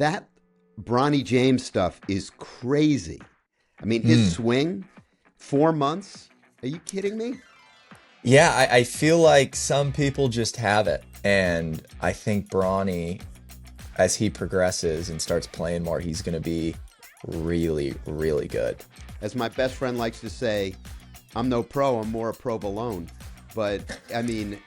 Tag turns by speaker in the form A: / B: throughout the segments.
A: That Bronny James stuff is crazy. I mean, his swing, 4 months. Are you kidding me?
B: Yeah, I feel like some people just have it. And I think Bronny, as he progresses and starts playing more, he's going to be really, really good.
A: As my best friend likes to say, I'm no pro, I'm more a provolone. But, I mean,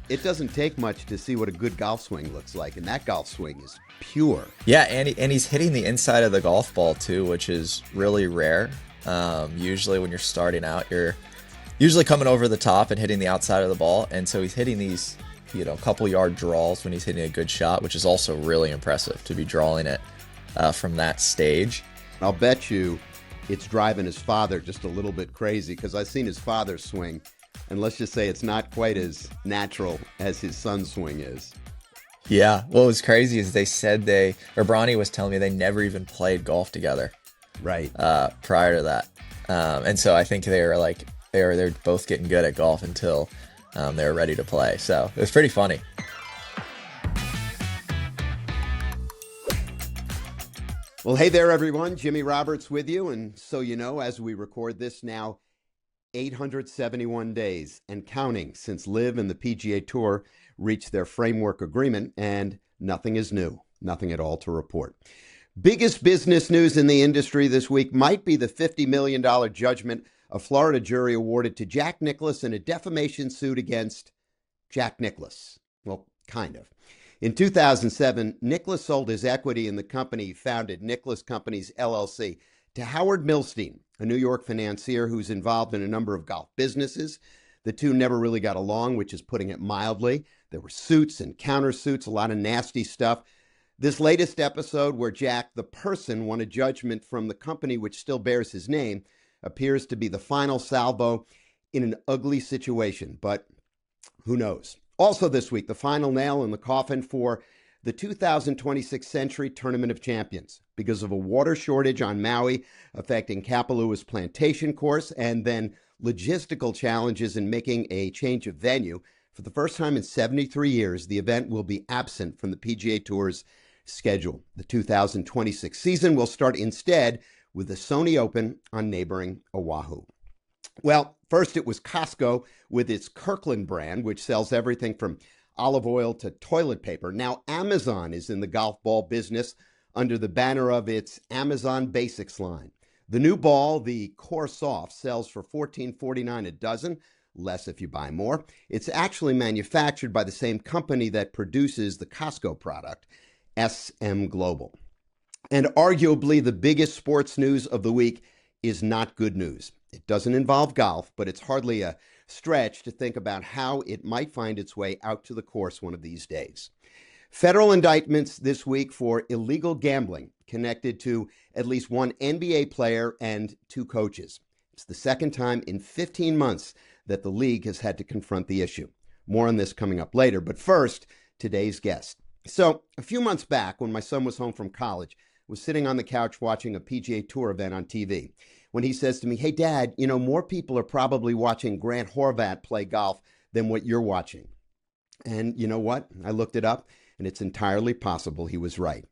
A: it doesn't take much to see what a good golf swing looks like. And that golf swing is pure.
B: Yeah, and he's hitting the inside of the golf ball too, which is really rare. Usually when you're starting out, you're usually coming over the top and hitting the outside of the ball. And so he's hitting these, couple yard draws when he's hitting a good shot, which is also really impressive to be drawing it from that stage.
A: I'll bet you it's driving his father just a little bit crazy because I've seen his father swing. And let's just say it's not quite as natural as his son's swing is.
B: Yeah, what was crazy is they said Bronny was telling me they never even played golf together.
A: Right.
B: Prior to that. And so I think they're both getting good at golf until they were ready to play. So it was pretty funny.
A: Well, hey there, everyone. Jimmy Roberts with you. And so you know, as we record this now, 871 days and counting since LIV and the PGA Tour reached their framework agreement, and nothing is new, nothing at all to report. Biggest business news in the industry this week might be the $50 million judgment a Florida jury awarded to Jack Nicklaus in a defamation suit against Jack Nicklaus. Well, kind of. In 2007, Nicklaus sold his equity in the company he founded, Nicklaus Companies, LLC, to Howard Milstein, a New York financier who's involved in a number of golf businesses. The two never really got along, which is putting it mildly. There were suits and countersuits, a lot of nasty stuff. This latest episode where Jack, the person, won a judgment from the company which still bears his name appears to be the final salvo in an ugly situation, but who knows? Also this week, the final nail in the coffin for the 2026 Century Tournament of Champions because of a water shortage on Maui affecting Kapalua's plantation course and then logistical challenges in making a change of venue. For the first time in 73 years, the event will be absent from the PGA Tour's schedule. The 2026 season will start instead with the Sony Open on neighboring Oahu. Well, first it was Costco with its Kirkland brand, which sells everything from olive oil to toilet paper. Now Amazon is in the golf ball business under the banner of its Amazon Basics line. The new ball, the Core Soft, sells for $14.49 a dozen, less if you buy more. It's actually manufactured by the same company that produces the Costco product, SM Global. And arguably the biggest sports news of the week is not good news. It doesn't involve golf, but it's hardly a stretch to think about how it might find its way out to the course one of these days. Federal indictments this week for illegal gambling connected to at least one NBA player and two coaches. It's the second time in 15 months that the league has had to confront the issue. More on this coming up later, but first, today's guest. So, a few months back, when my son was home from college, was sitting on the couch watching a PGA Tour event on TV, when he says to me, "Hey, Dad, more people are probably watching Grant Horvat play golf than what you're watching." And you know what? I looked it up, and it's entirely possible he was right.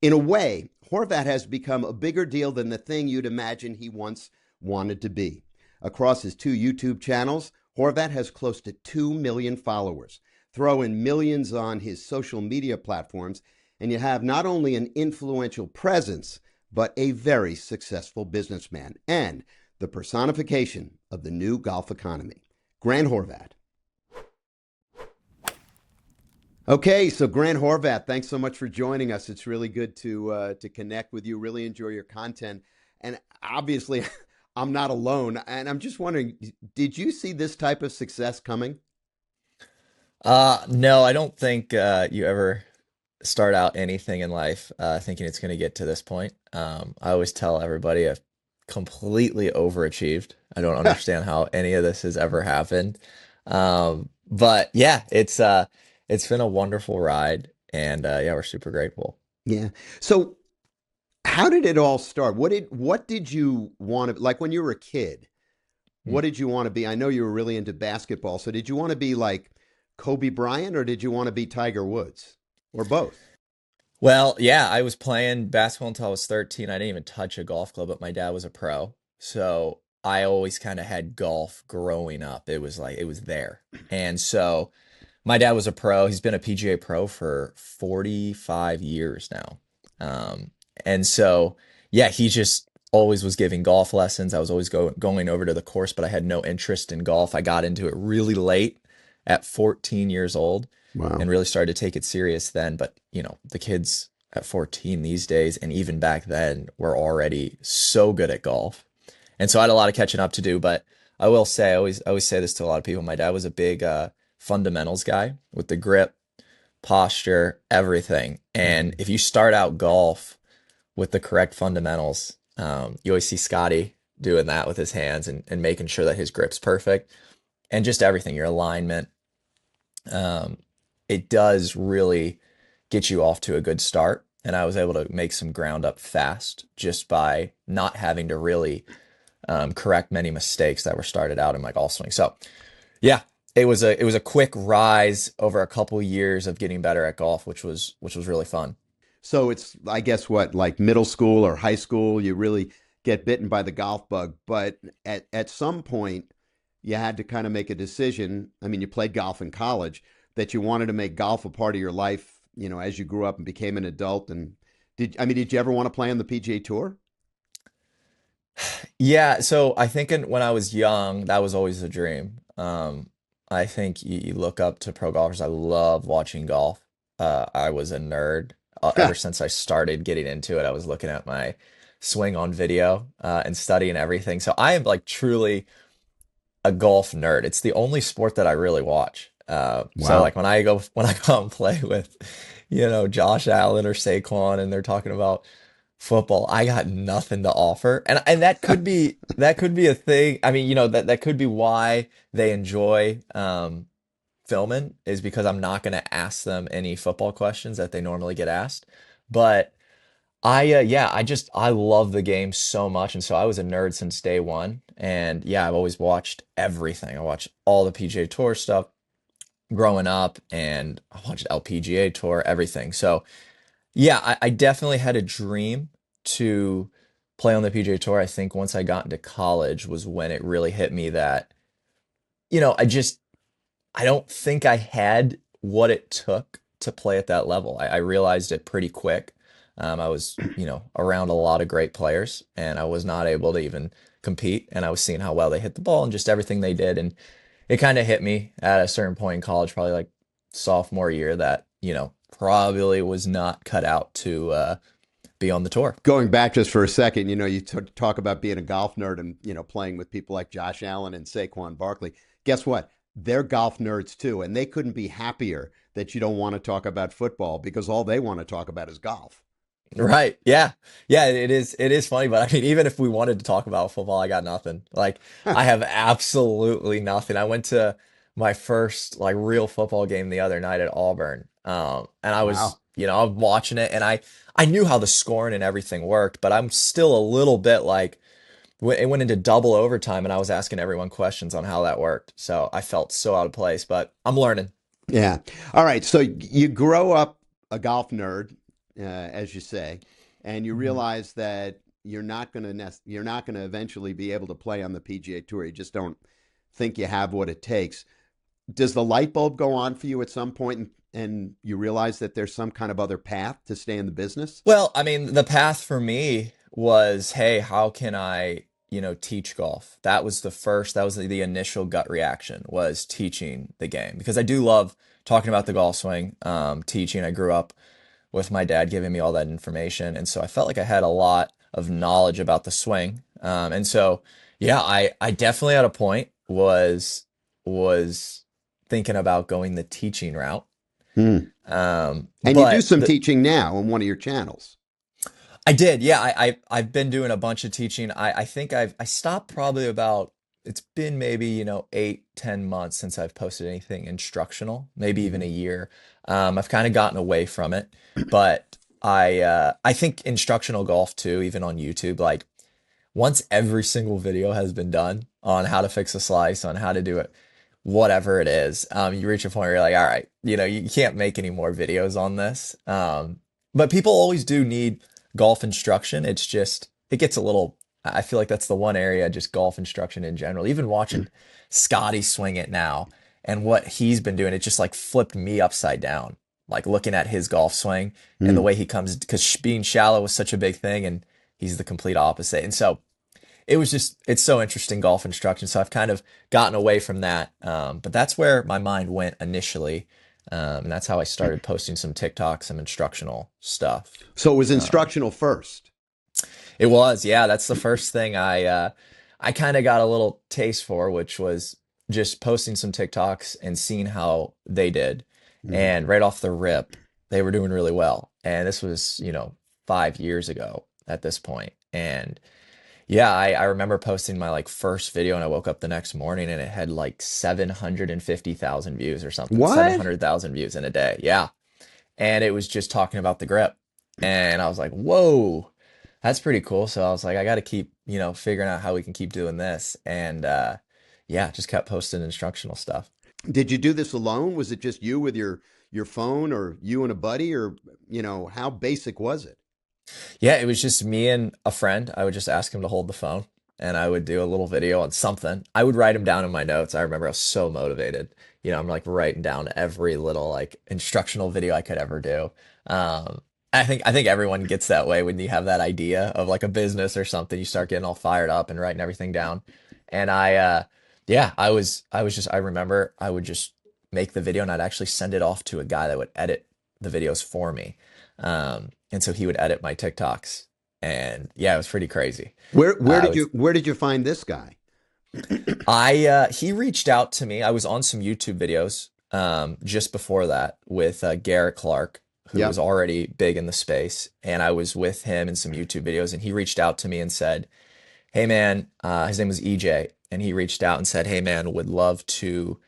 A: In a way, Horvat has become a bigger deal than the thing you'd imagine he once wanted to be. Across his two YouTube channels, Horvat has close to 2 million followers. Throw in millions on his social media platforms, and you have not only an influential presence, but a very successful businessman and the personification of the new golf economy. Grant Horvat. Okay, so Grant Horvat, thanks so much for joining us. It's really good to connect with you. Really enjoy your content, and obviously, I'm not alone. And I'm just wondering, did you see this type of success coming?
B: No, I don't think you ever start out anything in life thinking it's going to get to this point. I always tell everybody I've completely overachieved. I don't understand how any of this has ever happened. But yeah, it's been a wonderful ride, and yeah, we're super grateful.
A: Yeah. So how did it all start? What did you want to, like when you were a kid,
B: Mm.
A: what did you want to be? I know you were really into basketball. So did you want to be like Kobe Bryant or did you want to be Tiger Woods or both?
B: Well, yeah, I was playing basketball until I was 13. I didn't even touch a golf club, but my dad was a pro. So I always kind of had golf growing up. It was like it was there. And so my dad was a pro. He's been a PGA pro for 45 years now. Um, and so yeah, he just always was giving golf lessons. I was always going over to the course, but I had no interest in golf. I got into it really late at 14 years old
A: Wow.
B: and really started to take it serious then. But, the kids at 14 these days, and even back then, were already so good at golf. And so I had a lot of catching up to do. But I will say, I always say this to a lot of people. My dad was a big fundamentals guy with the grip, posture, everything. And if you start out golf with the correct fundamentals, you always see Scotty doing that with his hands and making sure that his grip's perfect and just everything, your alignment. Um, it does really get you off to a good start. And I was able to make some ground up fast just by not having to really correct many mistakes that were started out in my golf swing. So yeah, it was a quick rise over a couple years of getting better at golf, which was really fun.
A: So it's, I guess, what, like middle school or high school, you really get bitten by the golf bug. But at some point, you had to kind of make a decision. I mean, you played golf in college, that you wanted to make golf a part of your life, as you grew up and became an adult. And did you ever want to play on the PGA Tour?
B: Yeah, so I think when I was young, that was always a dream. I think you look up to pro golfers. I love watching golf. I was a nerd ever since I started getting into it. I was looking at my swing on video and studying everything. So I am like truly a golf nerd. It's the only sport that I really watch. So
A: Wow.
B: like when I go and play with, Josh Allen or Saquon, and they're talking about football, I got nothing to offer. And that could be a thing. I mean, that could be why they enjoy filming, is because I'm not going to ask them any football questions that they normally get asked. But yeah, I love the game so much, and so I was a nerd since day one. And yeah, I've always watched everything. I watched all the PGA Tour stuff growing up, and I watched LPGA Tour, everything. So yeah, I definitely had a dream to play on the PGA Tour. I think once I got into college was when it really hit me that, I don't think I had what it took to play at that level. I realized it pretty quick. I was, around a lot of great players, and I was not able to even compete. And I was seeing how well they hit the ball and just everything they did. And it kind of hit me at a certain point in college, probably like sophomore year, that, probably was not cut out to be on the tour.
A: Going back just for a second, you talk about being a golf nerd and, playing with people like Josh Allen and Saquon Barkley. Guess what? They're golf nerds too, and they couldn't be happier that you don't want to talk about football because all they want to talk about is golf.
B: Right. Yeah. Yeah, it is funny, but I mean, even if we wanted to talk about football, I got nothing. Like, I have absolutely nothing. I went to my first like real football game the other night at Auburn. And
A: Wow.
B: I'm watching it, and I knew how the scoring and everything worked, but I'm still a little bit like it went into double overtime, and I was asking everyone questions on how that worked. So I felt so out of place, but I'm learning.
A: Yeah. All right. So you grow up a golf nerd, as you say, and you
B: Mhm.
A: realize that you're not going to eventually be able to play on the PGA Tour. You just don't think you have what it takes. Does the light bulb go on for you at some point, and you realize that there's some kind of other path to stay in the business?
B: Well, I mean, the path for me was, hey, how can I, teach golf? That was the initial gut reaction, was teaching the game, because I do love talking about the golf swing, teaching. I grew up with my dad giving me all that information. And so I felt like I had a lot of knowledge about the swing. And so, yeah, I definitely at a point was thinking about going the teaching route.
A: Hmm. And you do
B: But
A: some teaching now on one of your channels.
B: I did, yeah. I've been doing a bunch of teaching. I think I stopped probably about, it's been maybe, 8, 10 months since I've posted anything instructional, maybe even a
A: Hmm.
B: year. I've kind of gotten away from it, but I think instructional golf too, even on YouTube, like once every single video has been done on how to fix a slice, on how to do it, whatever it is, you reach a point where you're like, all right, you can't make any more videos on this. but people always do need golf instruction. It's just it gets a little. I feel like that's the one area, just golf instruction in general. Even watching Scotty swing it now and what he's been doing, it just like flipped me upside down. Like looking at his golf swing and the
A: Mm.
B: way he comes, because being shallow was such a big thing, and he's the complete opposite. And so it's so interesting golf instruction. So I've kind of gotten away from that. But that's where my mind went initially. And that's how I started posting some TikTok, some instructional stuff.
A: So it was
B: Um,
A: instructional first.
B: it was, yeah, that's the first thing I kind of got a little taste for, which was just posting some TikToks and seeing how they did.
A: Mhm.
B: And right off the rip, they were doing really well. And this was, 5 years ago at this point. And yeah, I remember posting my like first video and I woke up the next morning and it had like 750,000 views or something,
A: What?
B: 700,000 views in a day. Yeah. And it was just talking about the grip. And I was like, whoa, that's pretty cool. So I was like, I got to keep, figuring out how we can keep doing this. And yeah, just kept posting instructional stuff.
A: Did you do this alone? Was it just you with your phone, or you and a buddy, or how basic was it?
B: Yeah, it was just me and a friend. I would just ask him to hold the phone and I would do a little video on something. I would write him down in my notes. I remember I was so motivated. I'm like writing down every little like instructional video I could ever do. Um, I think everyone gets that way when you have that idea of like a business or something. You start getting all fired up and writing everything down. And yeah, I remember I would just make the video and I'd actually send it off to a guy that would edit the videos for me. And so he would edit my TikToks. And yeah, it was pretty crazy.
A: Where
B: I
A: did
B: would
A: you find this guy?
B: he reached out to me. I was on some YouTube videos just before that with Garrett Clark, who
A: Yeah.
B: was already big in the space, and I was with him in some YouTube videos, and he reached out to me and said, "Hey man," his name was EJ, and he reached out and said, "Hey man, would love to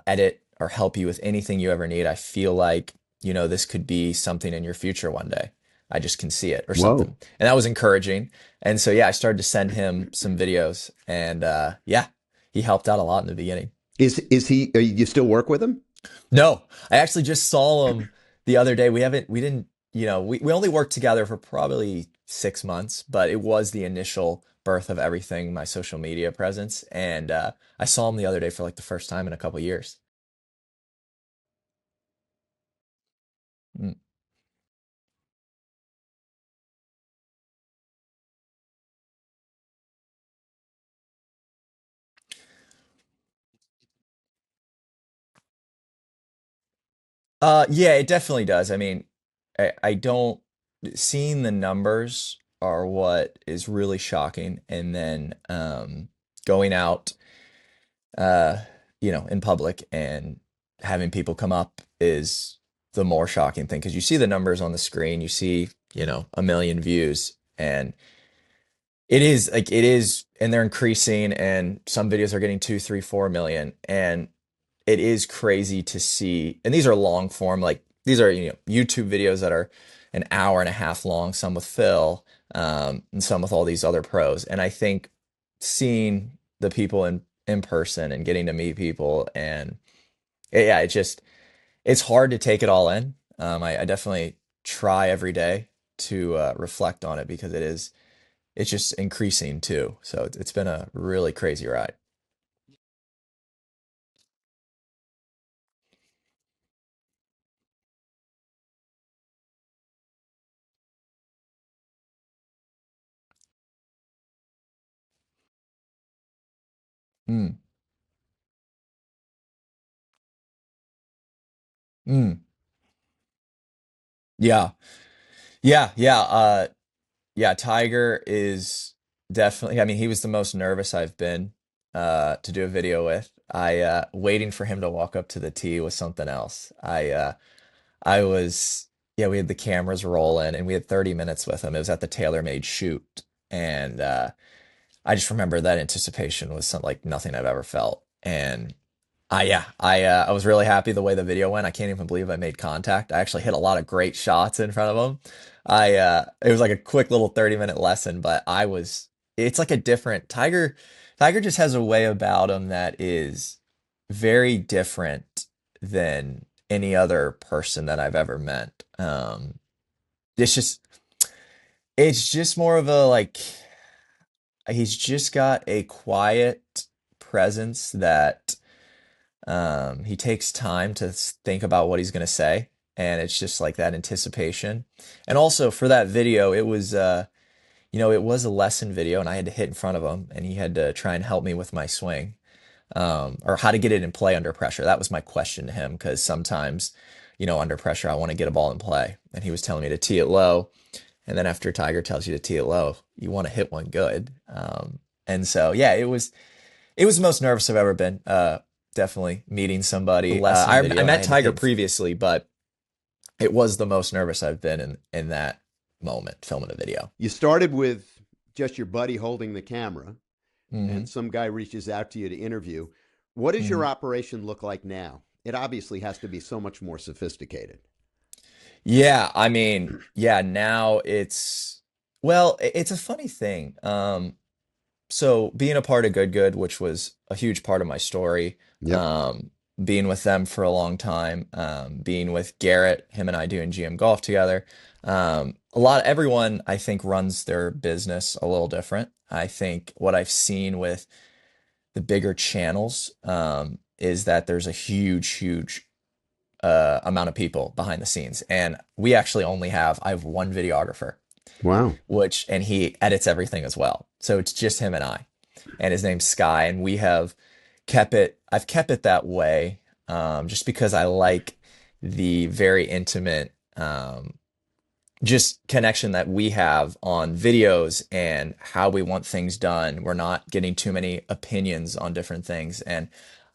B: edit or help you with anything you ever need. I feel like, this could be something in your future one day. I just can see it or something."
A: Whoa.
B: And that was encouraging. And so, yeah, I started to send him some videos and yeah, he helped out a lot in the beginning.
A: Is he? You still work with him?
B: No, I actually just saw him the other day. We didn't, we only worked together for probably 6 months, but it was the initial birth of everything, my social media presence. And I saw him the other day for like the first time in a couple years. Mm. Yeah, it definitely does. I mean, I don't seeing the numbers are what is really shocking, and then going out, uh, in public and having people come up is the more shocking thing because you see the numbers on the screen, you see, a million views, and it is, and they're increasing, and some videos are getting 2, 3, 4 million, and it is crazy to see. And these are long form, like these are, YouTube videos that are an hour and a half long, some with Phil, and some with all these other pros. And I think seeing the people in person and getting to meet people, and yeah, it's hard to take it all in. I definitely try every day to reflect on it because it's just increasing too. So it's been a really crazy ride. Mm, mm, yeah. Yeah, yeah. Yeah, Tiger is definitely, I mean, he was the most nervous I've been to do a video with. I waiting for him to walk up to the tee was something else. I was yeah, we had the cameras rolling and we had 30 minutes with him. It was at the TaylorMade shoot. And I just remember that anticipation was something like nothing I've ever felt. And yeah, I was really happy the way the video went. I can't even believe I made contact. I actually hit a lot of great shots in front of him. It was like a quick little 30-minute lesson, but it's like a different Tiger just has a way about him that is very different than any other person that I've ever met. it's just it's just more of a like he's just got a quiet presence that he takes time to think about what he's going to say, and it's just like that anticipation. And also for that video, it was it was a lesson video, and I had to hit in front of him, and he had to try and help me with my swing, or how to get it in play under pressure. That was my question to him, because sometimes, under pressure, I want to get a ball in play, and he was telling me to tee it low, and then after Tiger tells you to tee it low, you want to hit one good. And so yeah, it was the most nervous I've ever been. Definitely meeting somebody. I met Tiger previously, but it was the most nervous I've been in that moment filming a video.
A: You started with just your buddy holding the camera,
B: Hmm.
A: and some guy reaches out to you to interview. What does your
B: Hmm.
A: operation look like now? It obviously has to be so much more sophisticated.
B: Yeah, I mean, yeah, now well, it's a funny thing. So being a part of Good Good, which was a huge part of my story,
A: Yep.
B: um, being with them for a long time, being with Garrett, him and I doing GM golf together. Everyone I think runs their business a little different. I think what I've seen with the bigger channels, is that there's a huge amount of people behind the scenes, and I have one videographer,
A: Wow.
B: and he edits everything as well. So it's just him and I, and his name's Sky, and I've kept it that way, just because I like the very intimate, just connection that we have on videos and how we want things done. We're not getting too many opinions on different things. And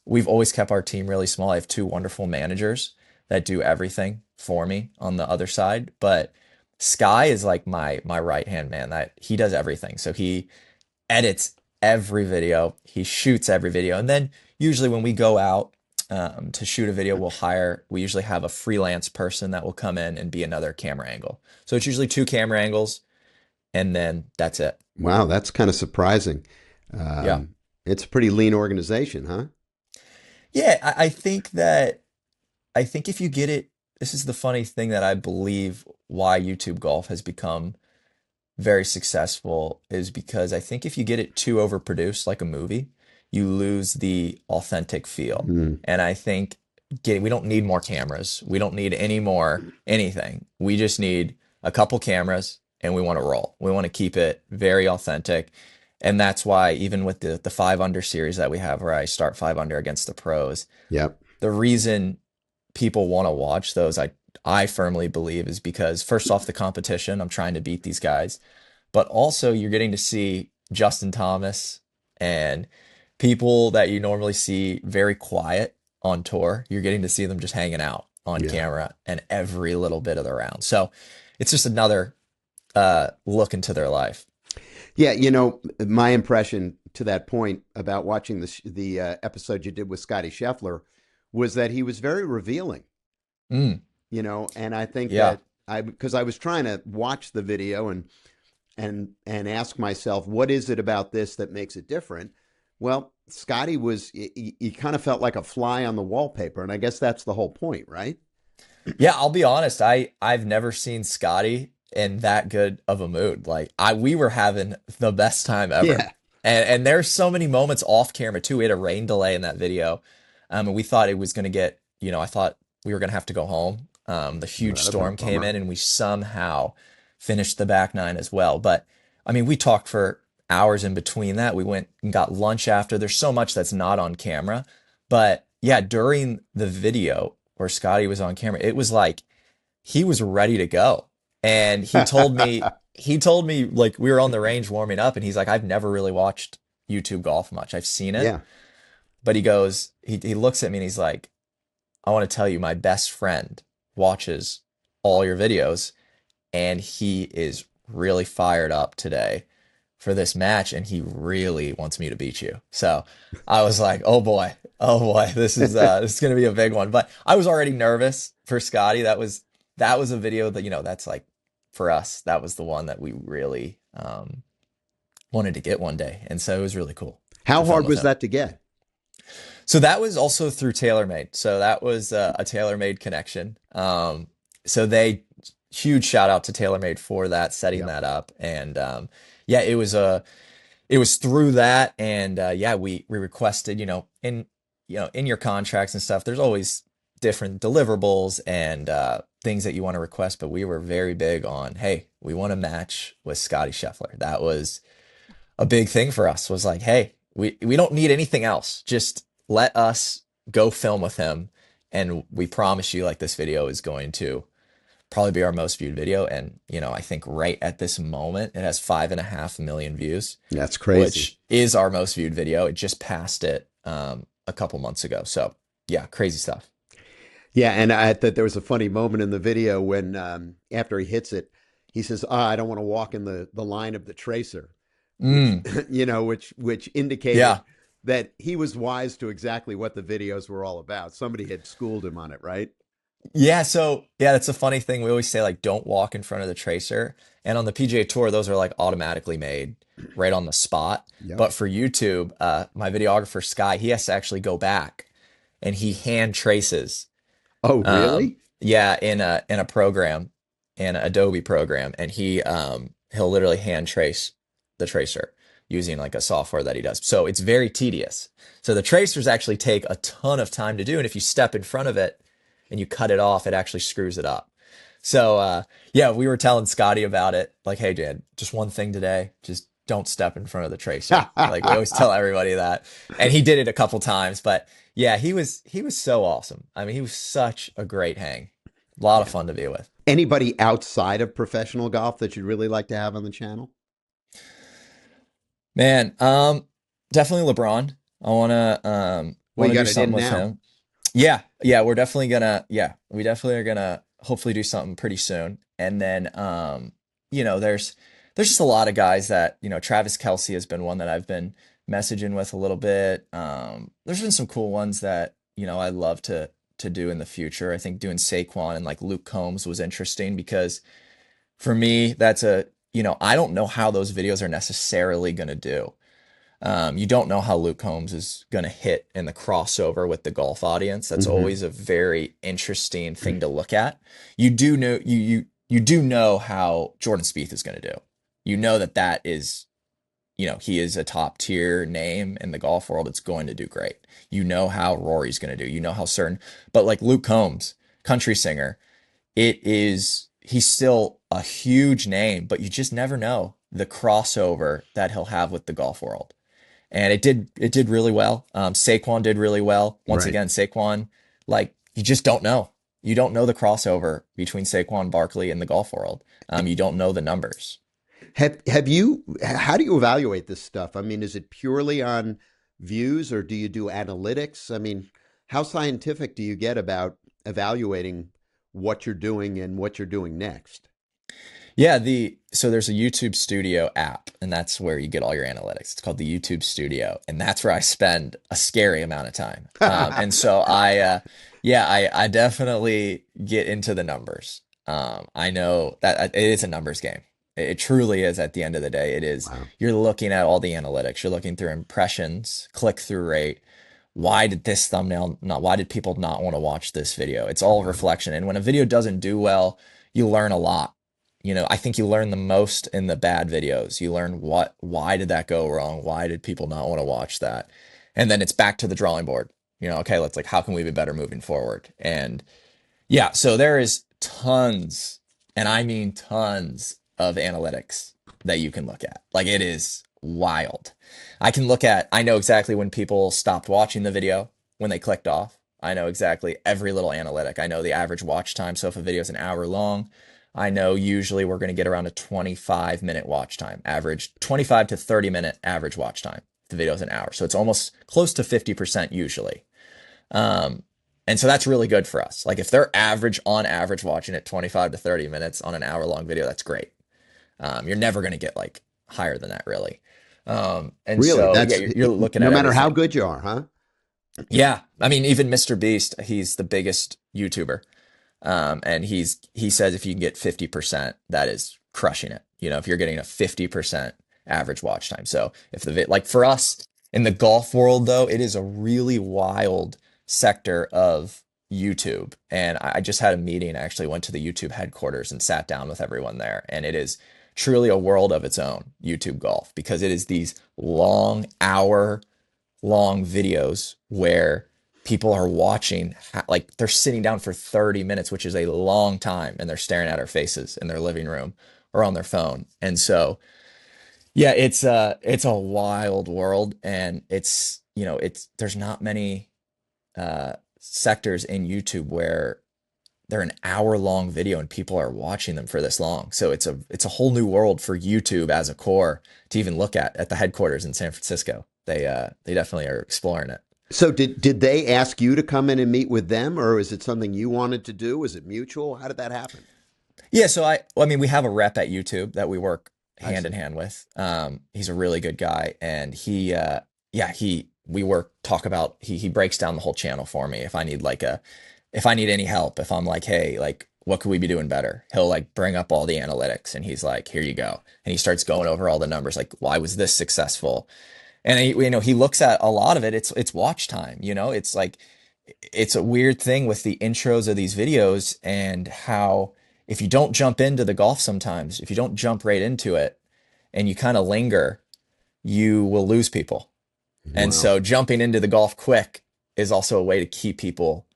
B: we've always kept our team really small. I have two wonderful managers that do everything for me on the other side. But Sky is like my right hand man, that he does everything. So he edits every video, he shoots every video. And then usually when we go out, to shoot a video, we usually have a freelance person that will come in and be another camera angle. So it's usually two camera angles, and then that's it.
A: Wow, that's kind of surprising.
B: Yeah.
A: It's a pretty lean organization, huh?
B: Yeah, I think if you get it, this is the funny thing that I believe why YouTube golf has become very successful, is because I think if you get it too overproduced like a movie, you lose the authentic feel.
A: Mm,
B: And I think we don't need more cameras. We don't need any more anything. We just need a couple cameras, and we want to roll. We want to keep it very authentic. And that's why even with the 5 under series that we have, where I start 5 under against the pros,
A: yep.
B: the reason people want to watch those, I firmly believe, is because first off, the competition, I'm trying to beat these guys, but also you're getting to see Justin Thomas and people that you normally see very quiet on tour. You're getting to see them just hanging out on
A: Yeah.
B: camera and every little bit of the round. So it's just another look into their life.
A: Yeah, my impression to that point about watching the episode you did with Scotty Scheffler was that he was very revealing,
B: Mm,
A: and I think
B: yeah.
A: that because I was trying to watch the video and ask myself, what is it about this that makes it different? Well, Scotty he kind of felt like a fly on the wallpaper, and I guess that's the whole point, right?
B: Yeah, I'll be honest. I've never seen Scotty in that good of a mood. Like we were having the best time ever.
A: Yeah.
B: And there's so many moments off camera too. We had a rain delay in that video. And we thought it was gonna get, I thought we were gonna have to go home. The
A: Well,
B: huge
A: that'd have been a
B: storm came
A: bummer.
B: in, and we somehow finished the back nine as well. But I mean, we talked for hours in between that. We went and got lunch after. There's so much that's not on camera. But yeah, during the video where Scotty was on camera, it was like he was ready to go. And he told me like we were on the range warming up, and he's like, I've never really watched YouTube golf much. I've seen it,
A: Yeah.
B: but he looks at me and he's like, I want to tell you, my best friend watches all your videos, and he is really fired up today for this match, and he really wants me to beat you. So I was like, oh boy, this is gonna be a big one. But I was already nervous for Scotty. That was a video that, that's like, for us, that was the one that we really wanted to get one day. And so it was really cool
A: How
B: to film
A: hard
B: with
A: was
B: him.
A: that to get?
B: So that was also through TaylorMade. So that was a TaylorMade connection. So huge shout out to TaylorMade for that, setting
A: Yep.
B: that up. And yeah, it was through that, and yeah, we requested, in your contracts and stuff, there's always different deliverables and things that you want to request, but we were very big on, hey, we want to match with Scotty Scheffler. That was a big thing for us. Was like, hey, we don't need anything else. Just let us go film with him, and we promise you, like, this video is going to probably be our most viewed video. And, I think right at this moment, it has 5.5 million views,
A: That's crazy.
B: which is our most viewed video. It just passed it a couple months ago. So yeah, crazy stuff.
A: Yeah, and I thought there was a funny moment in the video when after he hits it, he says, "Ah, I don't want to walk in the line of the tracer," which
B: Mm,
A: which indicated
B: yeah.
A: that he was wise to exactly what the videos were all about. Somebody had schooled him on it, right?
B: Yeah, so yeah, that's a funny thing. We always say, like, don't walk in front of the tracer. And on the PGA Tour, those are like automatically made right on the spot.
A: Yep.
B: But for YouTube, my videographer Sky, he has to actually go back and he hand traces.
A: Oh, really?
B: Yeah, in a program, in an Adobe program, and he'll literally hand trace the tracer using like a software that he does. So it's very tedious. So the tracers actually take a ton of time to do, and if you step in front of it and you cut it off, it actually screws it up. So yeah, we were telling Scotty about it, like, hey, Jan, just one thing today, just don't step in front of the tracer. Like, we always tell everybody that. And he did it a couple times, but yeah, he was so awesome. I mean, he was such a great hang. A lot of
A: Yeah.
B: fun to be with.
A: Anybody outside of professional golf that you'd really like to have on the channel?
B: Man, definitely LeBron. I
A: Well, you
B: wanna do
A: got it in
B: something with
A: now.
B: him. Yeah, yeah, we definitely are gonna hopefully do something pretty soon. And then there's just a lot of guys that, Travis Kelsey has been one that I've been messaging with a little bit. There's been some cool ones that, I'd love to do in the future. I think doing Saquon and like Luke Combs was interesting because for me, I don't know how those videos are necessarily gonna do. You don't know how Luke Combs is going to hit in the crossover with the golf audience. That's
A: Hmm.
B: always a very interesting thing to look at. You do know how Jordan Spieth is going to do. You know that is, he is a top tier name in the golf world. It's going to do great. You know how Rory's going to do. You know how certain, but like Luke Combs, country singer, he's still a huge name, but you just never know the crossover that he'll have with the golf world, and it did really well. Saquon did really well. Once
A: Right.
B: again, Saquon, like, you just don't know. You don't know the crossover between Saquon Barkley and the golf world. You don't know the numbers.
A: Have you? How do you evaluate this stuff? I mean, is it purely on views, or do you do analytics? I mean, how scientific do you get about evaluating what you're doing and what you're doing next?
B: Yeah, so there's a YouTube Studio app, and that's where you get all your analytics. It's called the YouTube Studio, and that's where I spend a scary amount of time. And so yeah, I definitely get into the numbers. I know that it is a numbers game. It truly is. At the end of the day, it is.
A: Wow.
B: You're looking at all the analytics. You're looking through impressions, click through rate. Why did this thumbnail not? Why did people not want to watch this video? It's all
A: Wow.
B: reflection. And when a video doesn't do well, you learn a lot. I think you learn the most in the bad videos. You learn why did that go wrong? Why did people not want to watch that? And then it's back to the drawing board. Okay, let's, like, how can we be better moving forward? And yeah, so there is tons, and I mean tons of analytics that you can look at. Like, it is wild. I know exactly when people stopped watching the video, when they clicked off. I know exactly every little analytic. I know the average watch time. So if a video is an hour long, I know usually we're going to get around a 25-minute watch time, average 25 to 30-minute average watch time. The video is an hour. So it's almost close to 50% usually. Um, and so that's really good for us. Like, if they're on average watching it 25 to 30 minutes on an hour long video, that's great. You're never going to get like higher than that, really. And
A: Really?
B: so yeah,
A: That's
B: you're looking
A: no
B: at
A: matter how
B: everything.
A: good you are, huh?
B: Yeah, I mean, even Mr. Beast, he's the biggest YouTuber, and he says if you can get 50%, that is crushing it. If you're getting a 50% average watch time. So if like, for us in the golf world, though, it is a really wild sector of YouTube. And I just had a meeting. I actually went to the YouTube headquarters and sat down with everyone there. And it is truly a world of its own, YouTube golf, because it is these long, hour-long videos where people are watching, like they're sitting down for 30 minutes, which is a long time, and they're staring at our faces in their living room or on their phone. And so, yeah, it's a wild world, and it's there's not many sectors in YouTube where they're an hour long video and people are watching them for this long. So it's a whole new world for YouTube as a core to even look at the headquarters in San Francisco. They definitely are exploring it.
A: So did they ask you to come in and meet with them, or is it something you wanted to do? Was it mutual? How did that happen?
B: Yeah, so well, I mean, we have a rep at YouTube that we work
A: I
B: hand in
A: see.
B: hand with. He's a really good guy, and yeah, we work talk about he breaks down the whole channel for me. If I need any help, if I'm like, hey, like, what could we be doing better? He'll like bring up all the analytics, and he's like, here you go, and he starts going over all the numbers, like, why was this successful? And he looks at a lot of it. It's watch time. It's like it's a weird thing with the intros of these videos and how if you don't jump into the golf sometimes, if you don't jump right into it and you kind of linger, you will lose people. And
A: Wow.
B: so jumping into the golf quick is also a way to keep people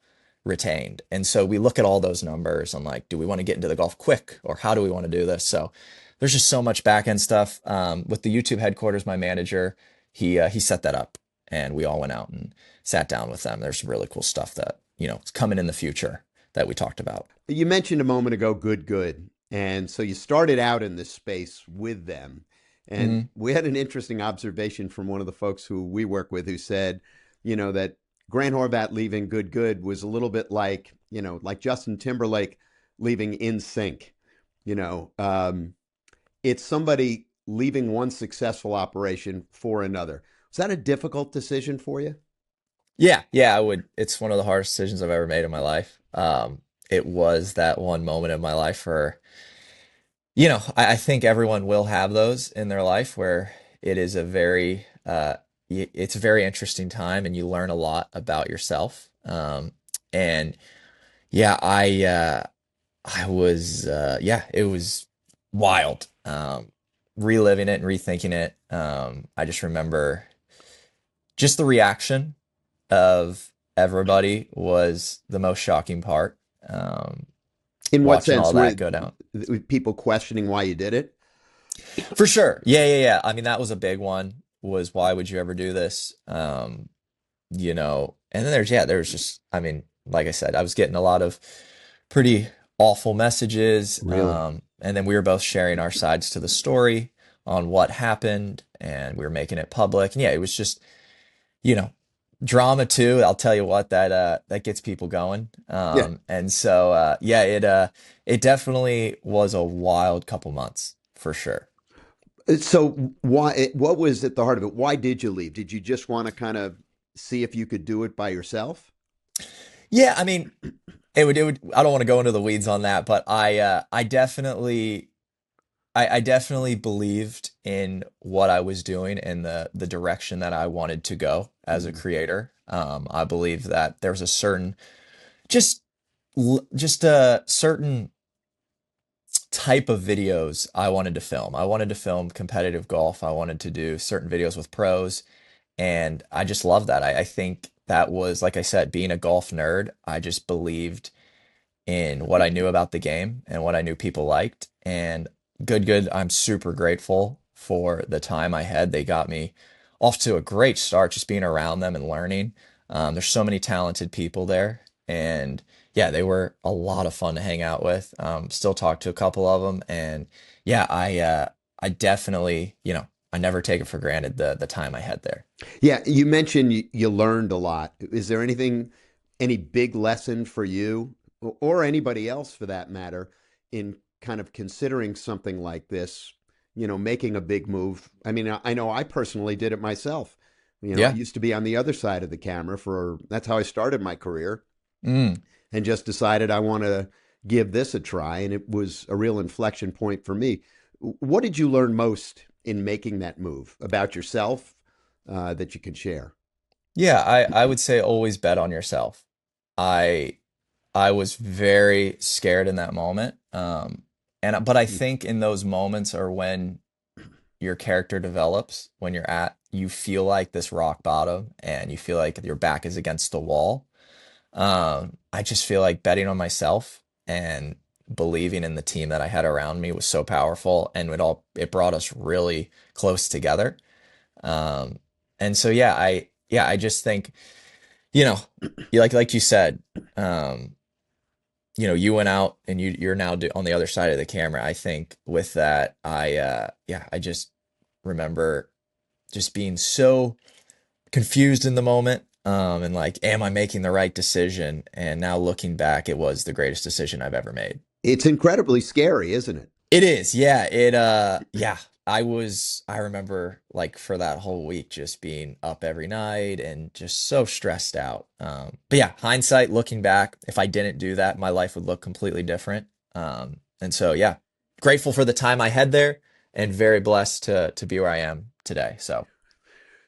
B: retained. And so we look at all those numbers and like, do we want to get into the golf quick or how do we want to do this? So there's just so much back end stuff. With the YouTube headquarters, my manager, he set that up and we all went out and sat down with them. There's some really cool stuff that, is coming in the future that we talked about.
A: You mentioned a moment ago, good, good. And so you started out in this space with them. And
B: Mhm.
A: we had an interesting observation from one of the folks who we work with who said, that Grant Horvat leaving good, good was a little bit like, like Justin Timberlake leaving In Sync. You know, it's somebody leaving one successful operation for another. Was that a difficult decision for you?
B: Yeah, I would. It's one of the hardest decisions I've ever made in my life. It was that one moment in my life where, I think everyone will have those in their life where it is it's a very interesting time and you learn a lot about yourself. And yeah, yeah, it was wild. Reliving it and rethinking it. I just remember just the reaction of everybody was the most shocking part.
A: In what
B: Watching
A: sense?
B: all that go down.
A: Were people questioning why you did it?
B: For sure. Yeah. I mean, that was a big one was why would you ever do this? And then there's just, I mean, like I said, I was getting a lot of pretty awful messages.
A: Really?
B: And then we were both sharing our sides to the story on what happened and we were making it public. And yeah, it was just, you know, drama too. I'll tell you what, that gets people going.
A: Yeah.
B: And so yeah, it definitely was a wild couple months for sure.
A: So what was at the heart of it? Why did you leave? Did you just want to kind of see if you could do it by yourself?
B: Yeah, I mean, it would I don't want to go into the weeds on that, but I definitely believed in what I was doing and the direction that I wanted to go as a
A: Mhm.
B: creator. I believe that there's a certain just just a certain type of videos I wanted to film. I wanted to film competitive golf. I wanted to do certain videos with pros, and I just love that. I think that was, like I said, being a golf nerd, I just believed in what I knew about the game and what I knew people liked. And good, I'm super grateful for the time I had. They got me off to a great start, just being around them and learning. There's so many talented people there. And yeah, they were a lot of fun to hang out with. Still talk to a couple of them. And yeah, I definitely, I never take it for granted the time I had there.
A: Yeah, you mentioned you learned a lot. Is there anything, any big lesson for you or anybody else for that matter in kind of considering something like this, making a big move? I mean, I know I personally did it myself. I
B: Yeah.
A: used to be on the other side of the camera that's how I started my career
B: Mm.
A: and just decided I want to give this a try. And it was a real inflection point for me. What did you learn most in making that move about yourself that you can share?
B: Yeah, I would say always bet on yourself. I I was very scared in that moment. But I
A: Hmm.
B: think in those moments are when your character develops, when you feel like this rock bottom and you feel like your back is against the wall. I just feel like betting on myself and believing in the team that I had around me was so powerful, and it brought us really close together. Um, and so I just think, you know, like you said, um, you went out and you're now on the other side of the camera. I think with that, I just remember just being so confused in the moment, and like, am I making the right decision? And now looking back, it was the greatest decision I've ever made.
A: It's incredibly scary, isn't it?
B: It is, yeah. Yeah. I remember like for that whole week just being up every night and just so stressed out. But yeah, hindsight, looking back, if I didn't do that, my life would look completely different. And so yeah, grateful for the time I had there and very blessed to be where I am today. So,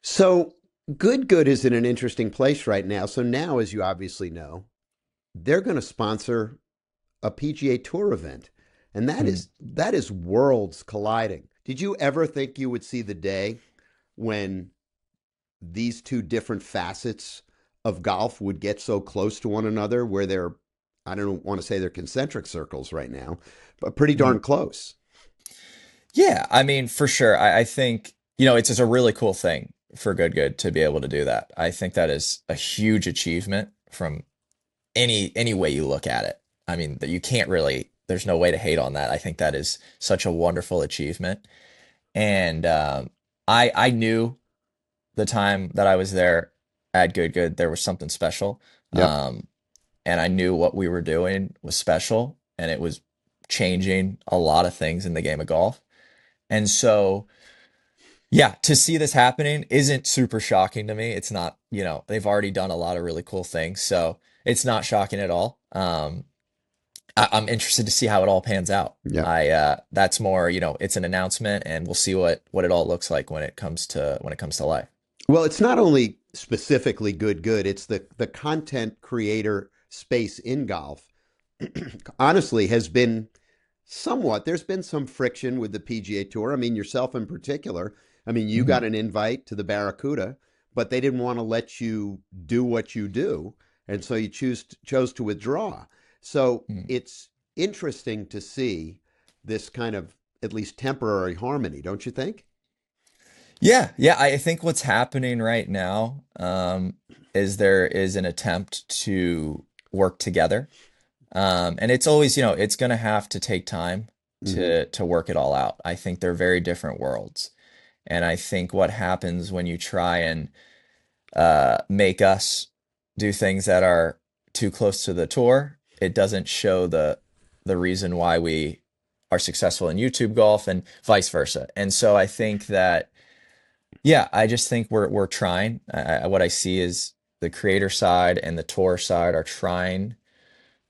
A: So, Good is in an interesting place right now. So, now, as you obviously know, they're going to sponsor a PGA Tour event. And
B: hmm.
A: that is worlds colliding. Did you ever think you would see the day when these two different facets of golf would get so close to one another where they're, I don't want to say they're concentric circles right now, but pretty darn close?
B: Yeah, I mean, for sure. I think, it's just a really cool thing for Good to be able to do that. I think that is a huge achievement from any way you look at it. I mean, that you can't really, there's no way to hate on that. I think that is such a wonderful achievement. And I knew the time that I was there at there was something special.
A: Yep.
B: Um, and I knew what we were doing was special and it was changing a lot of things in the game of golf. And so, yeah, to see this happening isn't super shocking to me. It's not, they've already done a lot of really cool things, so it's not shocking at all. I'm interested to see how it all pans out.
A: Yep.
B: That's more, it's an announcement, and we'll see what it all looks like when it comes to life.
A: Well, it's not only specifically good, it's the content creator space in golf honestly has been somewhat, there's been some friction with the PGA Tour. I mean, yourself in particular. I mean, you got
B: Mhm.
A: an invite to the Barracuda, but they didn't want to let you do what you do. And so you chose to withdraw. So
B: Mhm.
A: it's interesting to see this kind of at least temporary harmony, don't you think?
B: Yeah, yeah. I think what's happening right now, is there is an attempt to work together. And it's always, it's going to have to take time
A: Hmm.
B: to work it all out. I think they're very different worlds. And I think what happens when you try and make us do things that are too close to the tour, it doesn't show the reason why we are successful in YouTube golf and vice versa. And so I think that, yeah, I just think we're trying. What I see is the creator side and the tour side are trying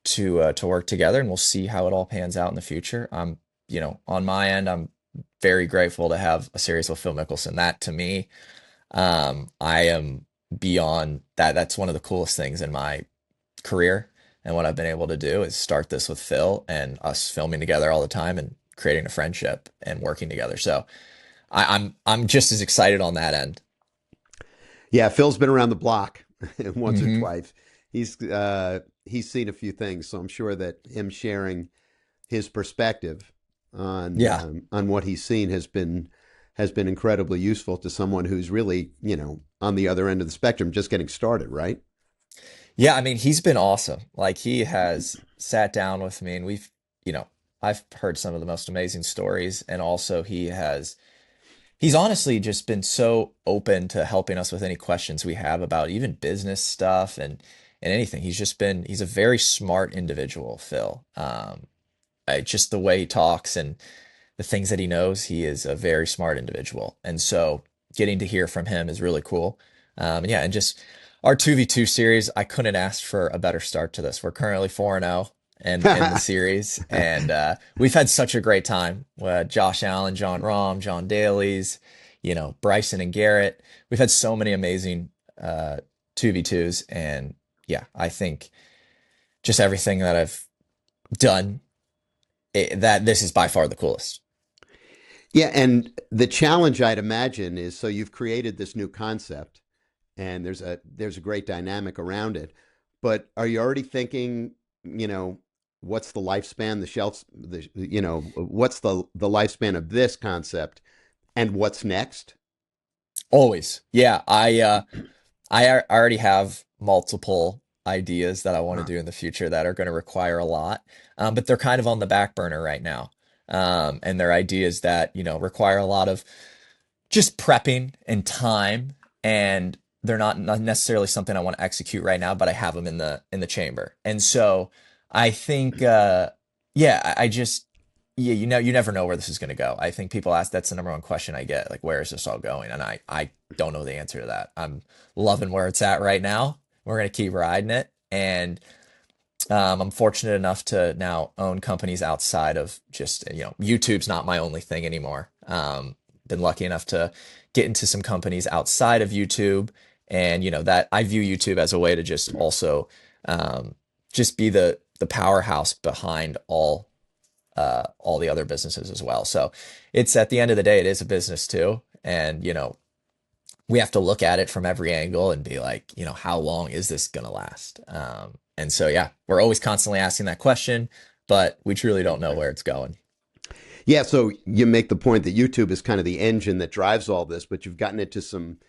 B: to work together, and we'll see how it all pans out in the future. On my end, I'm very grateful to have a series with Phil Mickelson. That to me, I am beyond that. That's one of the coolest things in my career, and what I've been able to do is start this with Phil and us filming together all the time and creating a friendship and working together. So I'm just as excited on that end.
A: Yeah, Phil's been around the block once or
B: Hmm.
A: twice. He's seen a few things, so I'm sure that him sharing his perspective
B: Yeah.
A: on what he's seen has been incredibly useful to someone who's really on the other end of the spectrum, just getting started, right?
B: Yeah, I mean, he's been awesome. Like he has sat down with me and you know, I've heard some of the most amazing stories, and also he's honestly just been so open to helping us with any questions we have about even business stuff and anything. He's a very smart individual, Phil. Just the way he talks and the things that he knows, he is a very smart individual. And so getting to hear from him is really cool. And yeah, and just our 2v2 series, I couldn't ask for a better start to this. We're currently 4-0 in the series, and we've had such a great time. Josh Allen, John Rahm, John Daly's, Bryson and Garrett. We've had so many amazing 2v2s, and yeah, I think just everything that I've done, that this is by far the coolest.
A: Yeah, and the challenge I'd imagine is so you've created this new concept and there's a great dynamic around it. But are you already thinking, you know, what's the lifespan, the shelf, what's the lifespan of this concept and what's next?
B: Always. Yeah, I already have multiple ideas that I want to do in the future that are going to require a lot, but they're kind of on the back burner right now. And they're ideas that, require a lot of just prepping and time, and they're not necessarily something I want to execute right now, but I have them in the chamber. And so I think, yeah, I just, yeah, you never know where this is going to go. I think people ask, that's the number one question I get, like, where is this all going? And I don't know the answer to that. I'm loving where it's at right now. We're going to keep riding it. And I'm fortunate enough to now own companies outside of just, YouTube's not my only thing anymore. Been lucky enough to get into some companies outside of YouTube. And, that I view YouTube as a way to just also just be the powerhouse behind all the other businesses as well. So it's at the end of the day, it is a business too. And, we have to look at it from every angle and be like, how long is this going to last? And so, yeah, we're always constantly asking that question, but we truly don't know where it's going.
A: Yeah, so you make the point that YouTube is kind of the engine that drives all this, but you've gotten into some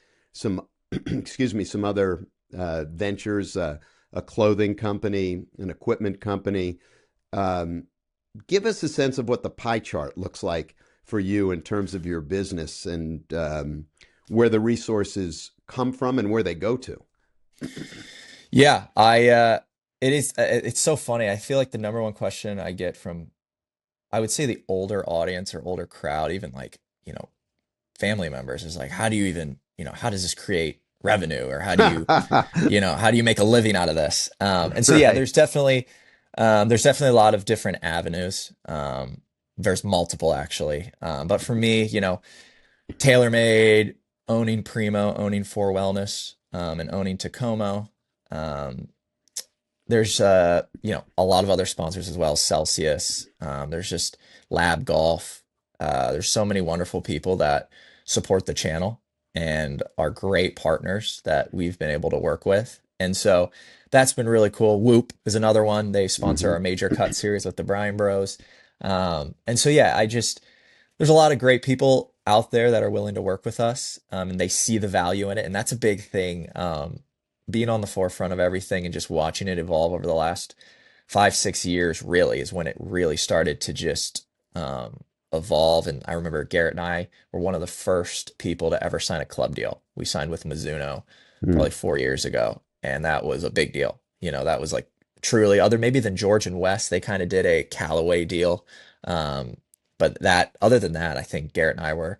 A: excuse me, some other ventures, a clothing company, an equipment company. Um, Give us a sense of what the pie chart looks like for you in terms of your business and where the resources come from and where they go to.
B: Yeah, it's so funny. I feel like the number one question I get from, I would say, the older audience or older crowd, even like, family members, is like, how do you even, how does this create revenue, or how do you make a living out of this? And so, yeah,
A: Right.
B: there's definitely a lot of different avenues. There's multiple actually. But for me, TaylorMade, owning Primo, owning For Wellness, and owning Tacomo. Um, there's a lot of other sponsors as well, Celsius. There's just Lab Golf. There's so many wonderful people that support the channel and are great partners that we've been able to work with. And so that's been really cool. Whoop is another one. They sponsor
A: Hmm.
B: our Major Cut series with the Bryan Bros. And so, yeah, there's a lot of great people out there that are willing to work with us, and they see the value in it. And that's a big thing. Being on the forefront of everything and just watching it evolve over the last 5, 6 years really is when it really started to just evolve. And I remember Garrett and I were one of the first people to ever sign a club deal. We signed with Mizuno probably 4 years ago, and that was a big deal. That was like truly other maybe than George and West. They kind of did a Callaway deal. Um, but other than that, I think Garrett and I were